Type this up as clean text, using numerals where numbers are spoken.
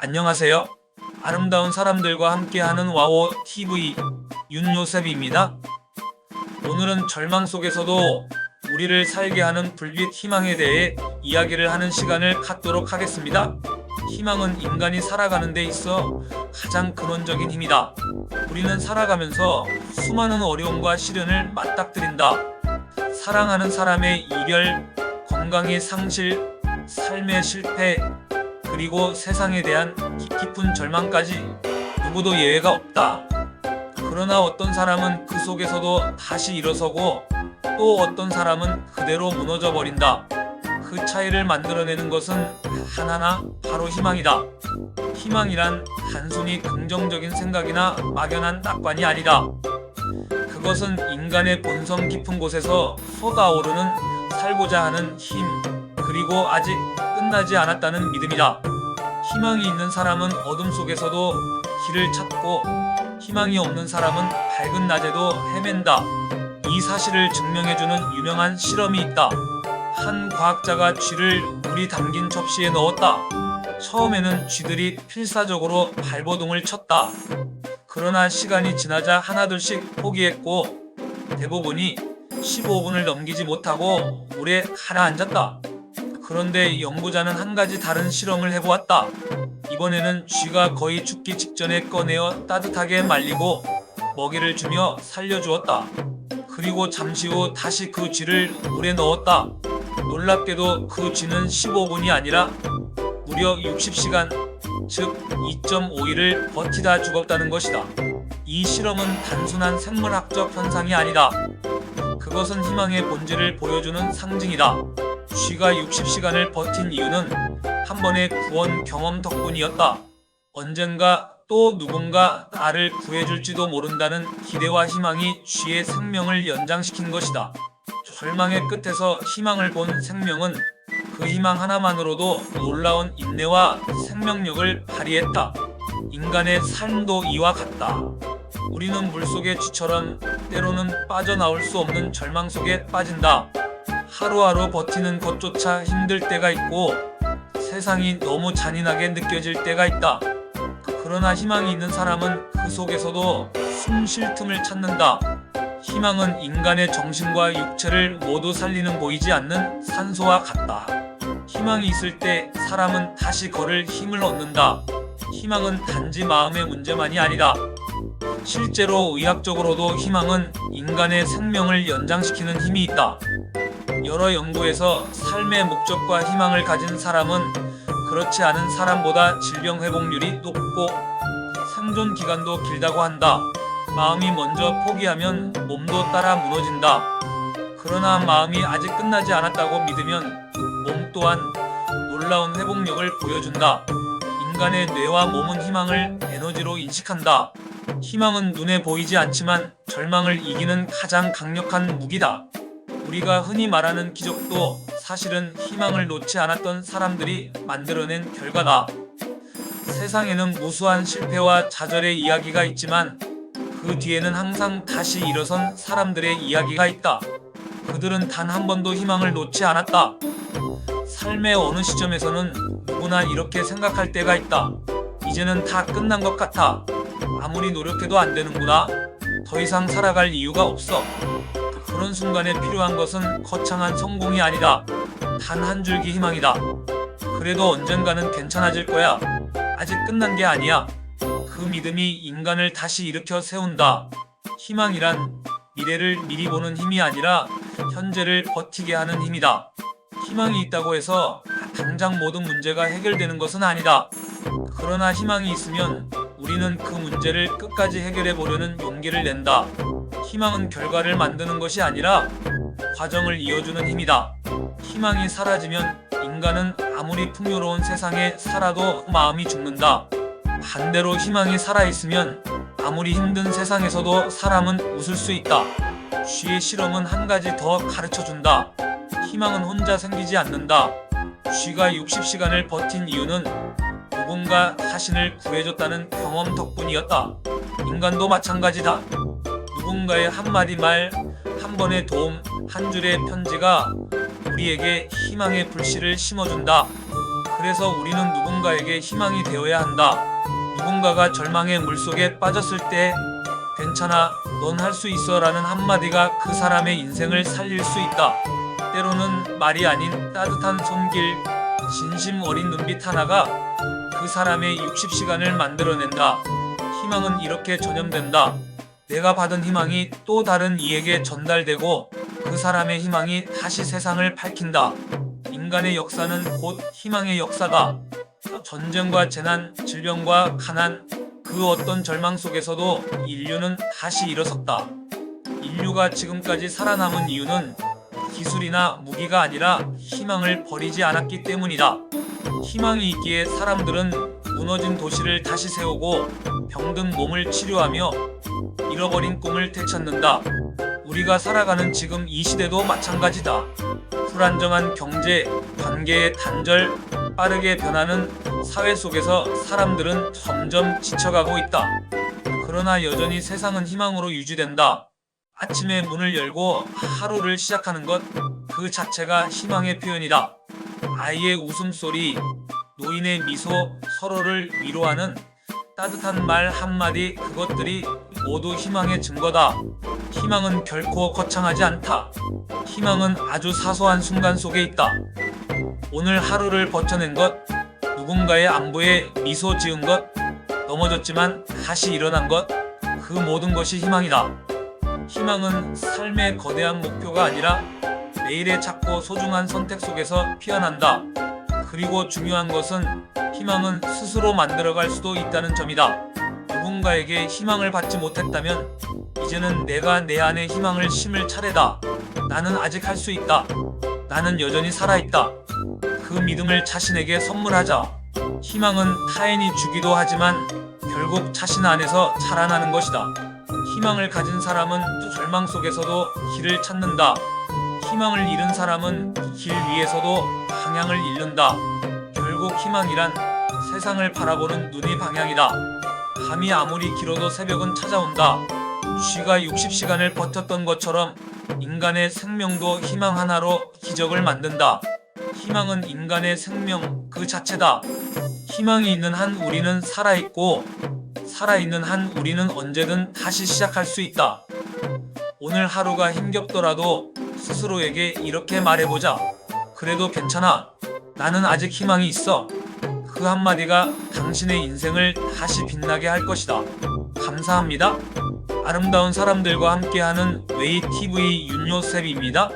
안녕하세요. 아름다운 사람들과 함께하는 와우 TV 윤요셉입니다. 오늘은 절망 속에서도 우리를 살게 하는 불빛 희망에 대해 이야기를 하는 시간을 갖도록 하겠습니다. 희망은 인간이 살아가는 데 있어 가장 근원적인 힘이다. 우리는 살아가면서 수많은 어려움과 시련을 맞닥뜨린다. 사랑하는 사람의 이별, 건강의 상실, 삶의 실패, 그리고 세상에 대한 깊은 절망까지 누구도 예외가 없다. 그러나 어떤 사람은 그 속에서도 다시 일어서고 또 어떤 사람은 그대로 무너져 버린다. 그 차이를 만들어내는 것은 하나나 바로 희망이다. 희망이란 단순히 긍정적인 생각이나 막연한 낙관이 아니다. 그것은 인간의 본성 깊은 곳에서 쏟아오르는 살고자 하는 힘, 그리고 아직 끝나지 않았다는 믿음이다. 희망이 있는 사람은 어둠 속에서도 길을 찾고 희망이 없는 사람은 밝은 낮에도 헤맨다. 이 사실을 증명해주는 유명한 실험이 있다. 한 과학자가 쥐를 물이 담긴 접시에 넣었다. 처음에는 쥐들이 필사적으로 발버둥을 쳤다. 그러나 시간이 지나자 하나둘씩 포기했고 대부분이 15분을 넘기지 못하고 물에 가라앉았다. 그런데 연구자는 한 가지 다른 실험을 해보았다. 이번에는 쥐가 거의 죽기 직전에 꺼내어 따뜻하게 말리고 먹이를 주며 살려주었다. 그리고 잠시 후 다시 그 쥐를 물에 넣었다. 놀랍게도 그 쥐는 15분이 아니라 무려 60시간, 즉 2.5일을 버티다 죽었다는 것이다. 이 실험은 단순한 생물학적 현상이 아니다. 그것은 희망의 본질을 보여주는 상징이다. 쥐가 60시간을 버틴 이유는 한 번의 구원 경험 덕분이었다. 언젠가 또 누군가 나를 구해줄지도 모른다는 기대와 희망이 쥐의 생명을 연장시킨 것이다. 절망의 끝에서 희망을 본 생명은 그 희망 하나만으로도 놀라운 인내와 생명력을 발휘했다. 인간의 삶도 이와 같다. 우리는 물속의 쥐처럼 때로는 빠져나올 수 없는 절망 속에 빠진다. 하루하루 버티는 것조차 힘들 때가 있고 세상이 너무 잔인하게 느껴질 때가 있다. 그러나 희망이 있는 사람은 그 속에서도 숨 쉴 틈을 찾는다. 희망은 인간의 정신과 육체를 모두 살리는 보이지 않는 산소와 같다. 희망이 있을 때 사람은 다시 걸을 힘을 얻는다. 희망은 단지 마음의 문제만이 아니다. 실제로 의학적으로도 희망은 인간의 생명을 연장시키는 힘이 있다. 여러 연구에서 삶의 목적과 희망을 가진 사람은 그렇지 않은 사람보다 질병 회복률이 높고 생존 기간도 길다고 한다. 마음이 먼저 포기하면 몸도 따라 무너진다. 그러나 마음이 아직 끝나지 않았다고 믿으면 몸 또한 놀라운 회복력을 보여준다. 인간의 뇌와 몸은 희망을 에너지로 인식한다. 희망은 눈에 보이지 않지만 절망을 이기는 가장 강력한 무기다. 우리가 흔히 말하는 기적도 사실은 희망을 놓지 않았던 사람들이 만들어낸 결과다. 세상에는 무수한 실패와 좌절의 이야기가 있지만 그 뒤에는 항상 다시 일어선 사람들의 이야기가 있다. 그들은 단 한 번도 희망을 놓지 않았다. 삶의 어느 시점에서는 누구나 이렇게 생각할 때가 있다. 이제는 다 끝난 것 같아. 아무리 노력해도 안 되는구나. 더 이상 살아갈 이유가 없어. 그런 순간에 필요한 것은 거창한 성공이 아니다. 단 한 줄기 희망이다. 그래도 언젠가는 괜찮아질 거야. 아직 끝난 게 아니야. 그 믿음이 인간을 다시 일으켜 세운다. 희망이란 미래를 미리 보는 힘이 아니라 현재를 버티게 하는 힘이다. 희망이 있다고 해서 당장 모든 문제가 해결되는 것은 아니다. 그러나 희망이 있으면 우리는 그 문제를 끝까지 해결해 보려는 용기를 낸다. 희망은 결과를 만드는 것이 아니라 과정을 이어주는 힘이다. 희망이 사라지면 인간은 아무리 풍요로운 세상에 살아도 마음이 죽는다. 반대로 희망이 살아있으면 아무리 힘든 세상에서도 사람은 웃을 수 있다. 쥐의 실험은 한 가지 더 가르쳐준다. 희망은 혼자 생기지 않는다. 쥐가 60시간을 버틴 이유는 누군가 자신을 구해줬다는 경험 덕분이었다. 인간도 마찬가지다. 누군가의 한마디 말, 한 번의 도움, 한 줄의 편지가 우리에게 희망의 불씨를 심어준다. 그래서 우리는 누군가에게 희망이 되어야 한다. 누군가가 절망의 물속에 빠졌을 때 괜찮아, 넌 할 수 있어 라는 한마디가 그 사람의 인생을 살릴 수 있다. 때로는 말이 아닌 따뜻한 손길, 진심 어린 눈빛 하나가 그 사람의 60시간을 만들어낸다. 희망은 이렇게 전염된다. 내가 받은 희망이 또 다른 이에게 전달되고 그 사람의 희망이 다시 세상을 밝힌다. 인간의 역사는 곧 희망의 역사다. 전쟁과 재난, 질병과 가난, 그 어떤 절망 속에서도 인류는 다시 일어섰다. 인류가 지금까지 살아남은 이유는 기술이나 무기가 아니라 희망을 버리지 않았기 때문이다. 희망이 있기에 사람들은 무너진 도시를 다시 세우고 병든 몸을 치료하며 잃어버린 꿈을 되찾는다. 우리가 살아가는 지금 이 시대도 마찬가지다. 불안정한 경제, 관계의 단절, 빠르게 변하는 사회 속에서 사람들은 점점 지쳐가고 있다. 그러나 여전히 세상은 희망으로 유지된다. 아침에 문을 열고 하루를 시작하는 것, 그 자체가 희망의 표현이다. 아이의 웃음소리, 노인의 미소, 서로를 위로하는 따뜻한 말 한마디, 그것들이 모두 희망의 증거다. 희망은 결코 거창하지 않다. 희망은 아주 사소한 순간 속에 있다. 오늘 하루를 버텨낸 것, 누군가의 안부에 미소 지은 것, 넘어졌지만 다시 일어난 것, 그 모든 것이 희망이다. 희망은 삶의 거대한 목표가 아니라 매일의 작고 소중한 선택 속에서 피어난다. 그리고 중요한 것은 희망은 스스로 만들어갈 수도 있다는 점이다. 누군가에게 희망을 받지 못했다면 이제는 내가 내 안에 희망을 심을 차례다. 나는 아직 할 수 있다. 나는 여전히 살아있다. 그 믿음을 자신에게 선물하자. 희망은 타인이 주기도 하지만 결국 자신 안에서 자라나는 것이다. 희망을 가진 사람은 절망 속에서도 길을 찾는다. 희망을 잃은 사람은 길 위에서도 방향을 잃는다. 결국 희망이란 세상을 바라보는 눈의 방향이다. 밤이 아무리 길어도 새벽은 찾아온다. 쥐가 60시간을 버텼던 것처럼 인간의 생명도 희망 하나로 기적을 만든다. 희망은 인간의 생명 그 자체다. 희망이 있는 한 우리는 살아있고 살아있는 한 우리는 언제든 다시 시작할 수 있다. 오늘 하루가 힘겹더라도 스스로에게 이렇게 말해보자. 그래도 괜찮아. 나는 아직 희망이 있어. 그 한마디가 당신의 인생을 다시 빛나게 할 것이다. 감사합니다. 아름다운 사람들과 함께하는 웨이TV 윤요셉입니다.